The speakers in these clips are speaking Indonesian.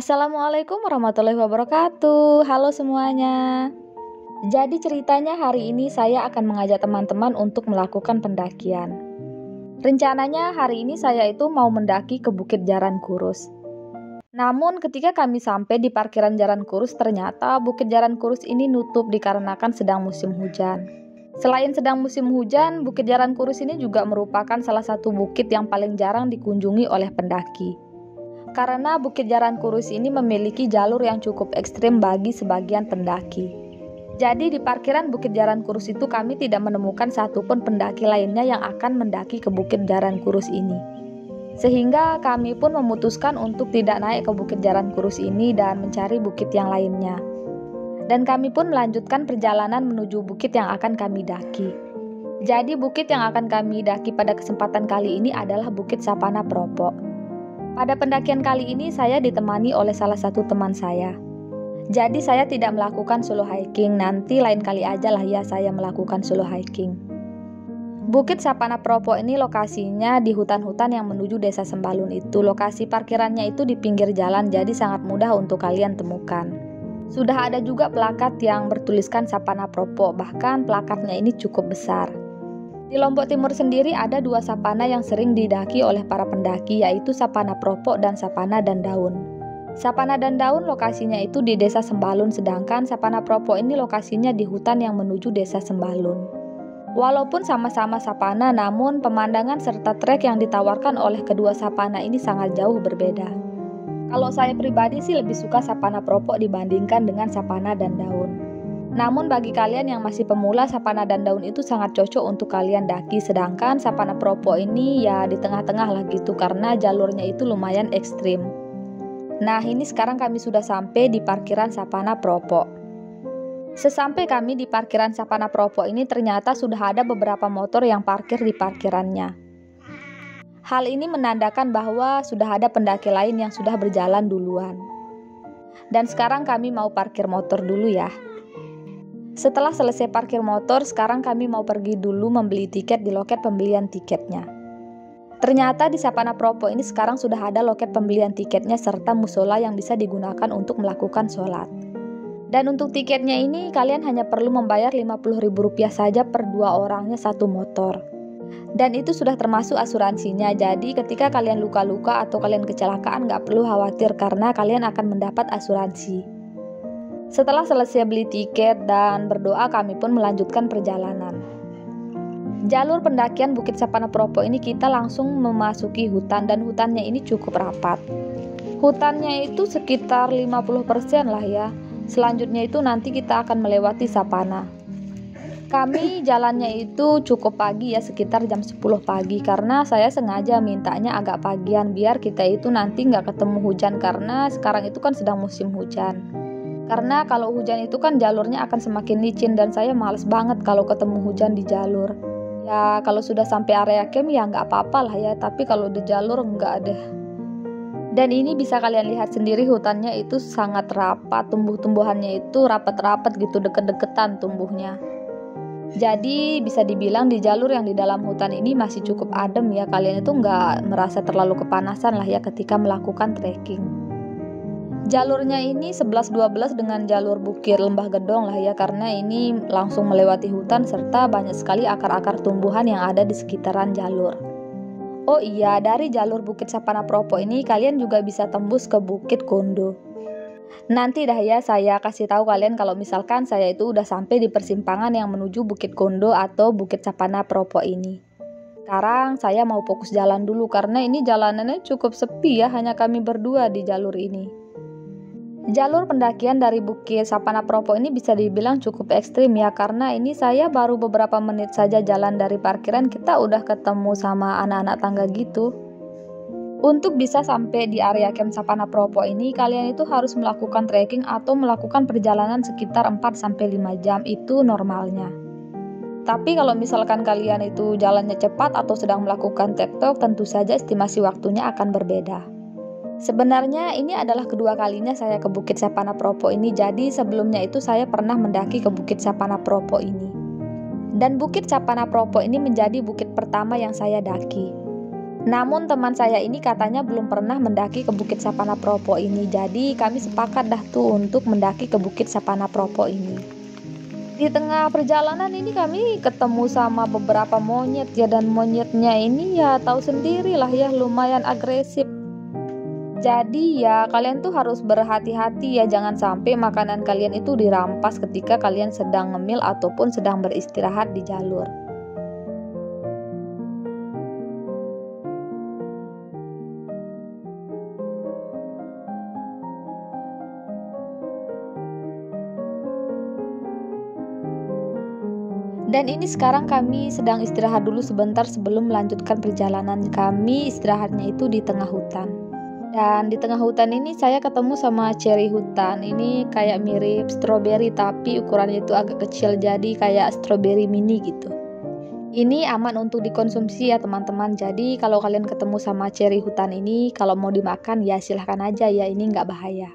Assalamualaikum warahmatullahi wabarakatuh. Halo semuanya. Jadi ceritanya hari ini saya akan mengajak teman-teman untuk melakukan pendakian. Rencananya hari ini saya itu mau mendaki ke Bukit Jaran Kurus. Namun ketika kami sampai di parkiran Jaran Kurus, ternyata Bukit Jaran Kurus ini nutup dikarenakan sedang musim hujan. Selain sedang musim hujan, Bukit Jaran Kurus ini juga merupakan salah satu bukit yang paling jarang dikunjungi oleh pendaki. Karena Bukit Jaran Kurus ini memiliki jalur yang cukup ekstrim bagi sebagian pendaki. Jadi di parkiran Bukit Jaran Kurus itu kami tidak menemukan satupun pendaki lainnya yang akan mendaki ke Bukit Jaran Kurus ini. Sehingga kami pun memutuskan untuk tidak naik ke Bukit Jaran Kurus ini dan mencari bukit yang lainnya. Dan kami pun melanjutkan perjalanan menuju bukit yang akan kami daki. Jadi bukit yang akan kami daki pada kesempatan kali ini adalah Bukit Sapana Propo. Pada pendakian kali ini saya ditemani oleh salah satu teman saya. Jadi saya tidak melakukan solo hiking, nanti lain kali aja lah ya saya melakukan solo hiking. Bukit Sapana Propo ini lokasinya di hutan-hutan yang menuju Desa Sembalun itu. Lokasi parkirannya itu di pinggir jalan, jadi sangat mudah untuk kalian temukan. Sudah ada juga plakat yang bertuliskan Sapana Propo, bahkan plakatnya ini cukup besar. Di Lombok Timur sendiri ada dua sapana yang sering didaki oleh para pendaki, yaitu Sapana Propo dan Sapana Dan Daun. Sapana Dan Daun lokasinya itu di Desa Sembalun, sedangkan Sapana Propo ini lokasinya di hutan yang menuju Desa Sembalun. Walaupun sama-sama sapana, namun pemandangan serta trek yang ditawarkan oleh kedua sapana ini sangat jauh berbeda. Kalau saya pribadi sih lebih suka Sapana Propo dibandingkan dengan Sapana Dan Daun. Namun bagi kalian yang masih pemula, Sapana Dan Daun itu sangat cocok untuk kalian daki, sedangkan Sapana Propo ini ya di tengah-tengah lah gitu karena jalurnya itu lumayan ekstrim. Nah ini sekarang kami sudah sampai di parkiran Sapana Propo. Sesampai kami di parkiran Sapana Propo ini ternyata sudah ada beberapa motor yang parkir di parkirannya. Hal ini menandakan bahwa sudah ada pendaki lain yang sudah berjalan duluan. Dan sekarang kami mau parkir motor dulu ya. Setelah selesai parkir motor, sekarang kami mau pergi dulu membeli tiket di loket pembelian tiketnya. Ternyata di Sapana Propo ini sekarang sudah ada loket pembelian tiketnya serta musola yang bisa digunakan untuk melakukan sholat. Dan untuk tiketnya ini kalian hanya perlu membayar Rp50.000 saja per dua orangnya satu motor. Dan itu sudah termasuk asuransinya, jadi ketika kalian luka-luka atau kalian kecelakaan gak perlu khawatir karena kalian akan mendapat asuransi. Setelah selesai beli tiket dan berdoa, kami pun melanjutkan perjalanan. Jalur pendakian Bukit Sapana Propo ini kita langsung memasuki hutan dan hutannya ini cukup rapat. Hutannya itu sekitar 50% lah ya. Selanjutnya itu nanti kita akan melewati sapana. Kami jalannya itu cukup pagi ya, sekitar jam 10 pagi karena saya sengaja mintanya agak pagian biar kita itu nanti nggak ketemu hujan karena sekarang itu kan sedang musim hujan. Karena kalau hujan itu kan jalurnya akan semakin licin dan saya males banget kalau ketemu hujan di jalur. Ya kalau sudah sampai area camp ya nggak apa-apa lah ya, tapi kalau di jalur nggak ada. Dan ini bisa kalian lihat sendiri hutannya itu sangat rapat, tumbuh-tumbuhannya itu rapat-rapat gitu, deket-deketan tumbuhnya. Jadi bisa dibilang di jalur yang di dalam hutan ini masih cukup adem ya, kalian itu nggak merasa terlalu kepanasan lah ya ketika melakukan trekking. Jalurnya ini 11-12 dengan jalur Bukit Lembah Gedong lah ya, karena ini langsung melewati hutan serta banyak sekali akar-akar tumbuhan yang ada di sekitaran jalur. Oh iya, dari jalur Bukit Sapana Propo ini kalian juga bisa tembus ke Bukit Kondo. Nanti dah ya saya kasih tahu kalian kalau misalkan saya itu udah sampai di persimpangan yang menuju Bukit Kondo atau Bukit Sapana Propo ini. Sekarang saya mau fokus jalan dulu karena ini jalanannya cukup sepi ya, hanya kami berdua di jalur ini. Jalur pendakian dari Bukit Sapana Propo ini bisa dibilang cukup ekstrim ya, karena ini saya baru beberapa menit saja jalan dari parkiran kita udah ketemu sama anak-anak tangga gitu. Untuk bisa sampai di area camp Sapana Propo ini kalian itu harus melakukan trekking atau melakukan perjalanan sekitar 4-5 jam, itu normalnya. Tapi kalau misalkan kalian itu jalannya cepat atau sedang melakukan TikTok, tentu saja estimasi waktunya akan berbeda. Sebenarnya ini adalah kedua kalinya saya ke Bukit Sapana Propo ini, jadi sebelumnya itu saya pernah mendaki ke Bukit Sapana Propo ini. Dan Bukit Sapana Propo ini menjadi bukit pertama yang saya daki. Namun teman saya ini katanya belum pernah mendaki ke Bukit Sapana Propo ini, jadi kami sepakat dah tuh untuk mendaki ke Bukit Sapana Propo ini. Di tengah perjalanan ini kami ketemu sama beberapa monyet ya, dan monyetnya ini ya tahu sendirilah ya, lumayan agresif. Jadi ya kalian tuh harus berhati-hati ya, jangan sampai makanan kalian itu dirampas ketika kalian sedang ngemil ataupun sedang beristirahat di jalur. Dan ini sekarang kami sedang istirahat dulu sebentar sebelum melanjutkan perjalanan kami. Istirahatnya itu di tengah hutan. Dan di tengah hutan ini saya ketemu sama cherry hutan. Ini kayak mirip stroberi tapi ukurannya itu agak kecil, jadi kayak stroberi mini gitu. Ini aman untuk dikonsumsi ya teman-teman. Jadi kalau kalian ketemu sama cherry hutan ini, kalau mau dimakan ya silahkan aja ya, ini nggak bahaya.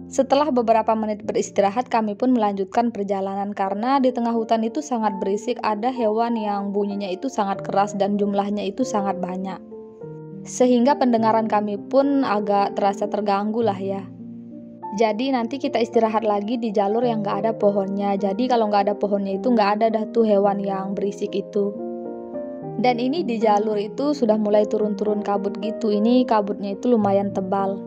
Setelah beberapa menit beristirahat, kami pun melanjutkan perjalanan karena di tengah hutan itu sangat berisik, ada hewan yang bunyinya itu sangat keras dan jumlahnya itu sangat banyak. Sehingga pendengaran kami pun agak terasa terganggu lah ya. Jadi nanti kita istirahat lagi di jalur yang gak ada pohonnya. Jadi kalau gak ada pohonnya itu gak ada dah tuh hewan yang berisik itu. Dan ini di jalur itu sudah mulai turun-turun kabut gitu. Ini kabutnya itu lumayan tebal.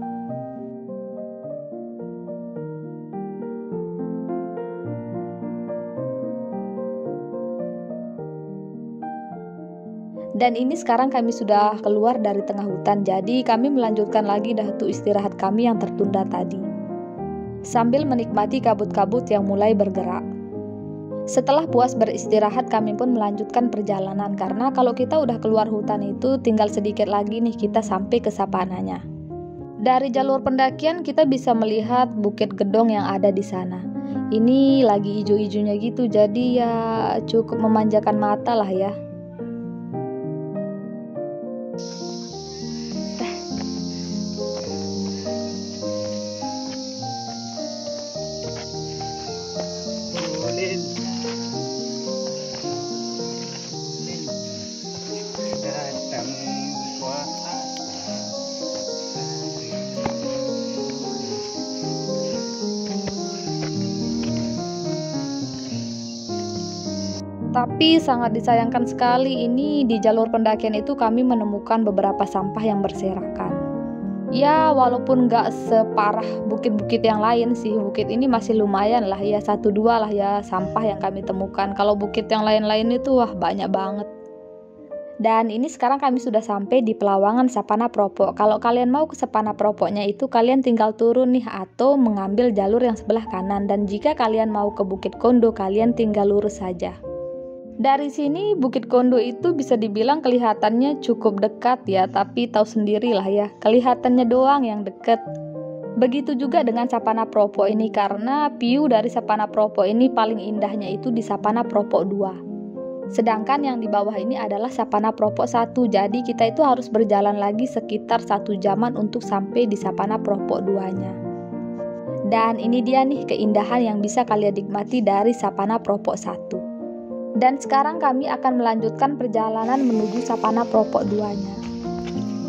Dan ini sekarang kami sudah keluar dari tengah hutan, jadi kami melanjutkan lagi dah tuh istirahat kami yang tertunda tadi, sambil menikmati kabut-kabut yang mulai bergerak. Setelah puas beristirahat, kami pun melanjutkan perjalanan karena kalau kita udah keluar hutan itu tinggal sedikit lagi nih kita sampai ke sapananya. Dari jalur pendakian kita bisa melihat Bukit Gedong yang ada di sana. Ini lagi hijau-hijaunya gitu, jadi ya cukup memanjakan mata lah ya. Tapi sangat disayangkan sekali, ini di jalur pendakian itu kami menemukan beberapa sampah yang berserakan. Ya walaupun gak separah bukit-bukit yang lain sih, bukit ini masih lumayan lah ya, 1-2 lah ya sampah yang kami temukan. Kalau bukit yang lain-lain itu wah banyak banget. Dan ini sekarang kami sudah sampai di Pelawangan Sapana Propo. Kalau kalian mau ke Sapana Proponya itu kalian tinggal turun nih atau mengambil jalur yang sebelah kanan. Dan jika kalian mau ke Bukit Kondo kalian tinggal lurus saja. Dari sini Bukit Kondo itu bisa dibilang kelihatannya cukup dekat ya, tapi tahu sendirilah ya, kelihatannya doang yang dekat. Begitu juga dengan Sapana Propo ini, karena view dari Sapana Propo ini paling indahnya itu di Sapana Propo 2. Sedangkan yang di bawah ini adalah Sapana Propo 1, jadi kita itu harus berjalan lagi sekitar 1 jaman untuk sampai di Sapana Propo 2-nya. Dan ini dia nih keindahan yang bisa kalian nikmati dari Sapana Propo 1. Dan sekarang kami akan melanjutkan perjalanan menuju Sapana Propo 2-nya.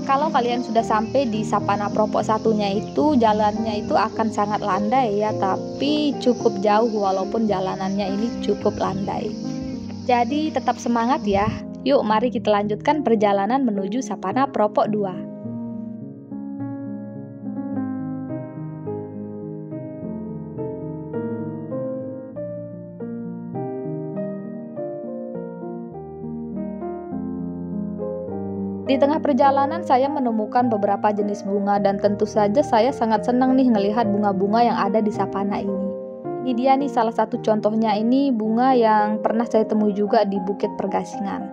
Kalau kalian sudah sampai di Sapana Propo 1-nya itu, jalannya itu akan sangat landai ya, tapi cukup jauh walaupun jalanannya ini cukup landai. Jadi tetap semangat ya. Yuk mari kita lanjutkan perjalanan menuju Sapana Propo 2. Di tengah perjalanan saya menemukan beberapa jenis bunga dan tentu saja saya sangat senang nih ngelihat bunga-bunga yang ada di sapana ini. Ini dia nih salah satu contohnya, ini bunga yang pernah saya temui juga di Bukit Pergasingan.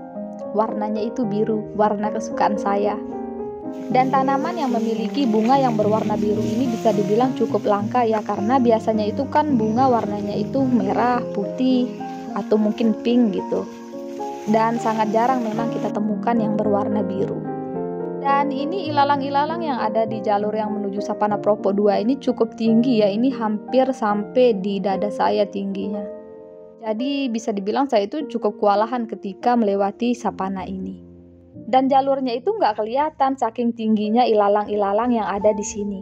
Warnanya itu biru, warna kesukaan saya. Dan tanaman yang memiliki bunga yang berwarna biru ini bisa dibilang cukup langka ya, karena biasanya itu kan bunga warnanya itu merah, putih, atau mungkin pink gitu. Dan sangat jarang memang kita temukan yang berwarna biru. Dan ini ilalang-ilalang yang ada di jalur yang menuju Sapana Propo 2 ini cukup tinggi ya, ini hampir sampai di dada saya tingginya. Jadi bisa dibilang saya itu cukup kewalahan ketika melewati sapana ini. Dan jalurnya itu nggak kelihatan saking tingginya ilalang-ilalang yang ada di sini.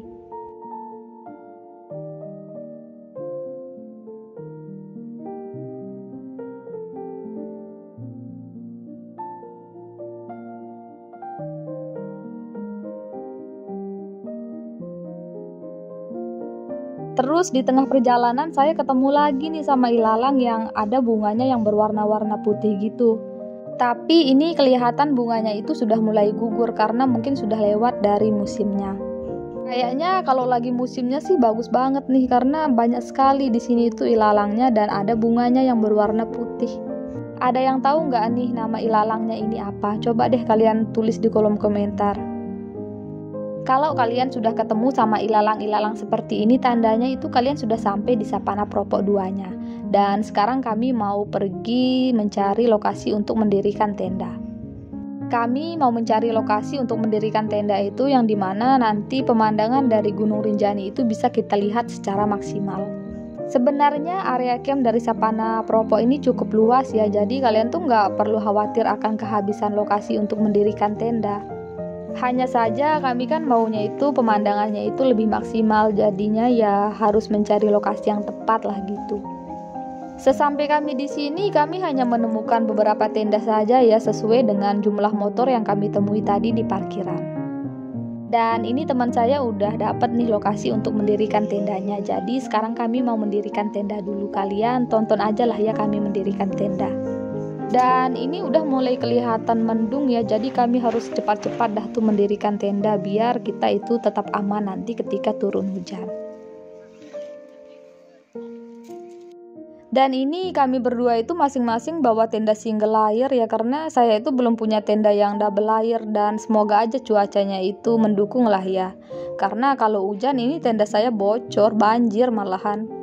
Terus di tengah perjalanan saya ketemu lagi nih sama ilalang yang ada bunganya yang berwarna-warna putih gitu. Tapi ini kelihatan bunganya itu sudah mulai gugur karena mungkin sudah lewat dari musimnya. Kayaknya kalau lagi musimnya sih bagus banget nih karena banyak sekali di sini itu ilalangnya dan ada bunganya yang berwarna putih. Ada yang tahu nggak nih nama ilalangnya ini apa? Coba deh kalian tulis di kolom komentar. Kalau kalian sudah ketemu sama ilalang-ilalang seperti ini, tandanya itu kalian sudah sampai di Sapana Propo 2-nya. Dan sekarang kami mau pergi mencari lokasi untuk mendirikan tenda. Kami mau mencari lokasi untuk mendirikan tenda itu yang dimana nanti pemandangan dari Gunung Rinjani itu bisa kita lihat secara maksimal. Sebenarnya area camp dari Sapana Propo ini cukup luas ya, jadi kalian tuh nggak perlu khawatir akan kehabisan lokasi untuk mendirikan tenda. Hanya saja kami kan maunya itu pemandangannya itu lebih maksimal, jadinya ya harus mencari lokasi yang tepat lah gitu. Sesampai kami di sini, kami hanya menemukan beberapa tenda saja ya sesuai dengan jumlah motor yang kami temui tadi di parkiran. Dan ini teman saya udah dapat nih lokasi untuk mendirikan tendanya. Jadi sekarang kami mau mendirikan tenda dulu. Kalian tonton aja lah ya kami mendirikan tenda. Dan ini udah mulai kelihatan mendung ya, jadi kami harus cepat-cepat dah tuh mendirikan tenda biar kita itu tetap aman nanti ketika turun hujan. Dan ini kami berdua itu masing-masing bawa tenda single layer ya, karena saya itu belum punya tenda yang double layer dan semoga aja cuacanya itu mendukung lah ya. Karena kalau hujan ini tenda saya bocor, banjir malahan.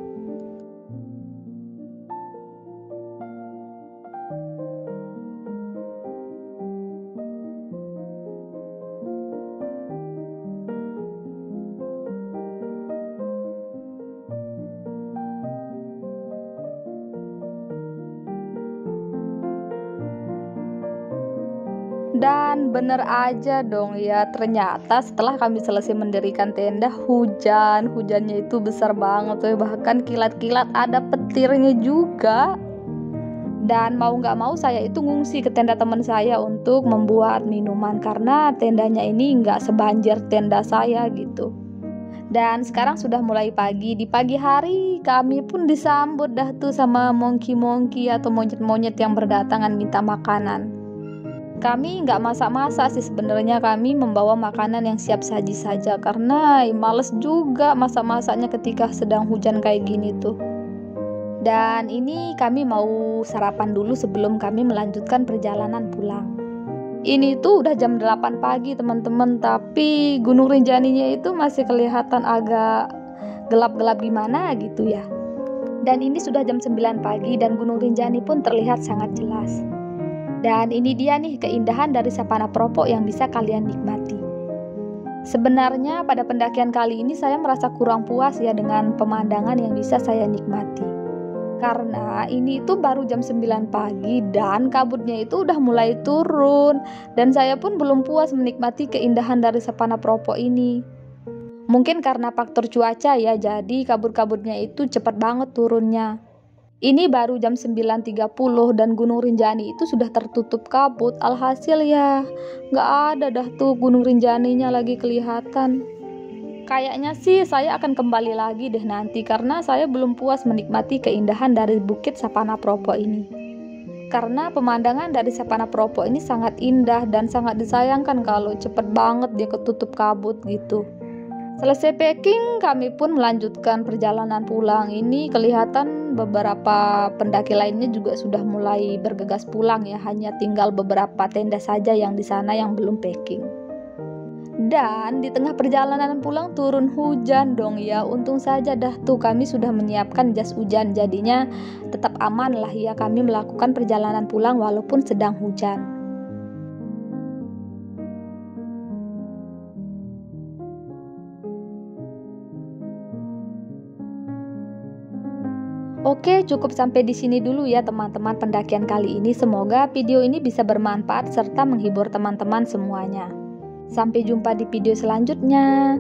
Dan bener aja dong ya, ternyata setelah kami selesai mendirikan tenda, hujannya itu besar banget tuh, bahkan kilat-kilat ada petirnya juga. Dan mau nggak mau saya itu ngungsi ke tenda teman saya untuk membuat minuman karena tendanya ini nggak sebanjir tenda saya gitu. Dan sekarang sudah mulai pagi. Di pagi hari kami pun disambut dah tuh sama monkey-monkey atau monyet-monyet yang berdatangan minta makanan. Kami nggak masak-masak sih sebenarnya, kami membawa makanan yang siap saji saja karena males juga masak-masaknya ketika sedang hujan kayak gini tuh. Dan ini kami mau sarapan dulu sebelum kami melanjutkan perjalanan pulang. Ini tuh udah jam 8 pagi teman-teman, tapi Gunung Rinjaninya itu masih kelihatan agak gelap-gelap gimana gitu ya. Dan ini sudah jam 9 pagi dan Gunung Rinjani pun terlihat sangat jelas. Dan ini dia nih keindahan dari Sapana Propo yang bisa kalian nikmati. Sebenarnya pada pendakian kali ini saya merasa kurang puas ya dengan pemandangan yang bisa saya nikmati. Karena ini itu baru jam 9 pagi dan kabutnya itu udah mulai turun. Dan saya pun belum puas menikmati keindahan dari Sapana Propo ini. Mungkin karena faktor cuaca ya, jadi kabut-kabutnya itu cepat banget turunnya. Ini baru jam 9.30 dan Gunung Rinjani itu sudah tertutup kabut. Alhasil ya nggak ada dah tuh Gunung Rinjaninya lagi kelihatan. Kayaknya sih saya akan kembali lagi deh nanti karena saya belum puas menikmati keindahan dari Bukit Sapana Propo ini. Karena pemandangan dari Sapana Propo ini sangat indah dan sangat disayangkan kalau cepet banget dia ketutup kabut gitu. Selesai packing, kami pun melanjutkan perjalanan pulang. Ini kelihatan beberapa pendaki lainnya juga sudah mulai bergegas pulang ya. Hanya tinggal beberapa tenda saja yang di sana yang belum packing. Dan di tengah perjalanan pulang turun hujan dong ya. Untung saja dah tuh kami sudah menyiapkan jas hujan. Jadinya tetap aman lah ya kami melakukan perjalanan pulang walaupun sedang hujan. Oke, cukup sampai di sini dulu ya teman-teman pendakian kali ini. Semoga video ini bisa bermanfaat serta menghibur teman-teman semuanya. Sampai jumpa di video selanjutnya.